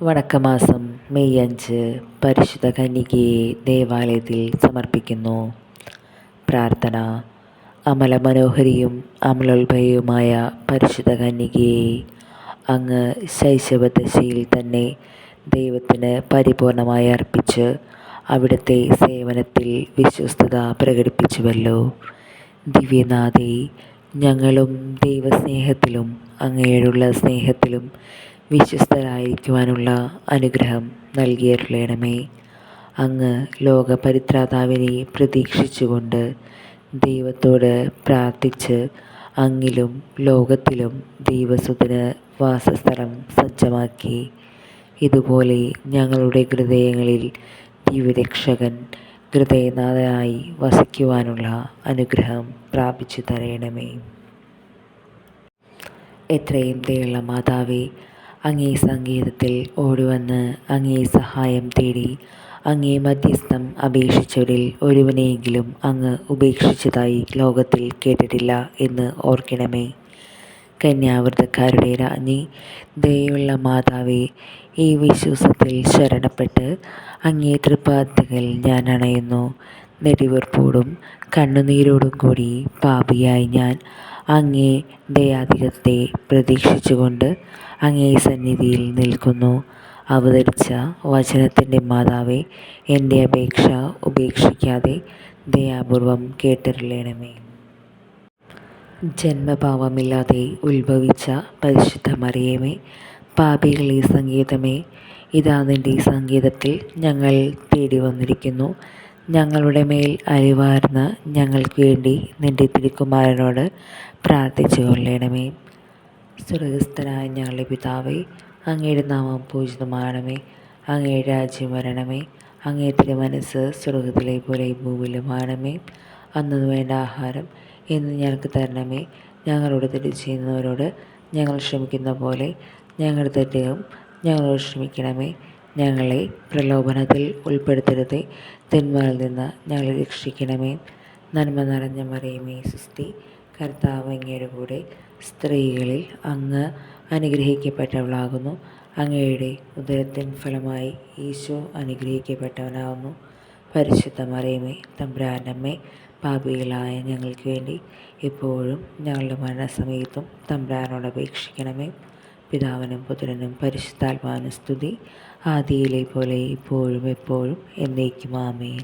വണക്കമാസം May 5 പരിശുദ്ധ കന്യകയെ ദേവാലയത്തിൽ സമർപ്പിക്കുന്നു. പ്രാർത്ഥന. അമലമനോഹരിയും അമലോത്ഭവയുമായ പരിശുദ്ധ കന്യകയെ, അങ്ങ് ശൈശവദശയിൽ തന്നെ ദൈവത്തിന് പരിപൂർണമായി അർപ്പിച്ച് അവിടുത്തെ സേവനത്തിൽ വിശ്വസ്തത പ്രകടിപ്പിച്ചുവല്ലോ. ദിവ്യനാഥേ, ഞങ്ങളും ദൈവസ്നേഹത്തിലും അങ്ങയോടുള്ള സ്നേഹത്തിലും വിശ്വസ്തരായിരിക്കുവാനുള്ള അനുഗ്രഹം നൽകിയരുളണമേ. അങ്ങ് ലോകപരിത്രാതാവിനെ പ്രതീക്ഷിച്ചുകൊണ്ട് ദൈവത്തോട് പ്രാർത്ഥിച്ച് അങ്ങിലും ലോകത്തിലും ദൈവസുതന് വാസസ്ഥലം സജ്ജമാക്കി. ഇതുപോലെ ഞങ്ങളുടെ ഹൃദയങ്ങളിൽ ദിവ്യരക്ഷകൻ ഹൃദയനാഥനായി വസിക്കുവാനുള്ള അനുഗ്രഹം പ്രാപിച്ചു തരയണമേ. എത്രയും ദയുള്ള മാതാവേ, അങ്ങേ സങ്കേതത്തിൽ ഓടിവന്ന് അങ്ങേ സഹായം തേടി അങ്ങേ മധ്യസ്ഥം അപേക്ഷിച്ചവരിൽ ഒരുവനെയെങ്കിലും അങ്ങ് ഉപേക്ഷിച്ചതായി ലോകത്തിൽ കേട്ടിട്ടില്ല എന്ന് ഓർക്കണമേ. കന്യാവ്രതക്കാരുടെ രാജ്ഞി, ദയുള്ള മാതാവേ, ഈ വിശ്വാസത്തിൽ ശരണപ്പെട്ട് അങ്ങേ തൃപ്പാദത്തിൽ ഞാൻ അണയുന്നു. നെടുവീർപ്പോടും കണ്ണുനീരോടും കൂടി പാപിയായി ഞാൻ അങ്ങേ ദയാധികത്തെ പ്രതീക്ഷിച്ചുകൊണ്ട് അങ്ങേ സന്നിധിയിൽ നിൽക്കുന്നു. അവതരിച്ച വചനത്തിൻ്റെ മാതാവേ, എൻ്റെ അപേക്ഷ ഉപേക്ഷിക്കാതെ ദയാപൂർവം കേട്ടരുളണമേ. ജന്മപാപമില്ലാതെ ഉത്ഭവിച്ച പരിശുദ്ധ മറിയമേ, പാപികളെ സങ്കേതമേ, ഇതാ നിൻ്റെ സങ്കേതത്തിൽ ഞങ്ങൾ തേടി വന്നിരിക്കുന്നു. ഞങ്ങളുടെ മേൽ അലിവാർന്ന് ഞങ്ങൾക്ക് വേണ്ടി നിൻ്റെ തിരുക്കുമാരനോട് പ്രാർത്ഥിച്ചു കൊള്ളണമേ. സ്വർഗസ്ഥനായ ഞങ്ങളുടെ പിതാവേ, അങ്ങയുടെ നാമം പൂജിതമാകണമേ. അങ്ങയുടെ രാജ്യം വരണമേ. അങ്ങേ തിരുമനസ്സ് സ്വർഗത്തിലെ പോലെ ഭൂമിയിലുമാകണമേ. അന്നു വേണ്ട ആഹാരം ഇന്ന് ഞങ്ങൾക്ക് തരണമേ. ഞങ്ങളോട് തെറ്റ് ചെയ്യുന്നവരോട് ഞങ്ങൾ ക്ഷമിക്കുന്ന പോലെ ഞങ്ങളുടെ തെറ്റും ഞങ്ങളോട് ക്ഷമിക്കണമേ. ഞങ്ങളെ പ്രലോഭനത്തിൽ ഉൾപ്പെടുത്തരുതേ, തിന്മകളിൽ നിന്ന് ഞങ്ങളെ രക്ഷിക്കണമേ. നന്മ നിറഞ്ഞ മറിയമേ, സ്വസ്തി, കർത്താവ് അങ്ങയുടെ കൂടെ സ്ത്രീകളിൽ അങ്ങ് അനുഗ്രഹിക്കപ്പെട്ടവളാകുന്നു. അങ്ങയുടെ ഉദരത്തിൻ ഫലമായി ഈശോ അനുഗ്രഹിക്കപ്പെട്ടവനാകുന്നു. പരിശുദ്ധ മറിയമേ, തമ്പുരാൻ്റെ അമ്മേ, പാപികളായ ഞങ്ങൾക്ക് വേണ്ടി എപ്പോഴും ഞങ്ങളുടെ മരണസമയത്തും തമ്പുരാനോട് അപേക്ഷിക്കണമേ. പിതാവിനും പുത്രനും പരിശുദ്ധാത്മാവിനും സ്തുതി, ആദിയിലെ പോലെ ഇപ്പോഴും എപ്പോഴും എന്നേക്കും ആമേൻ.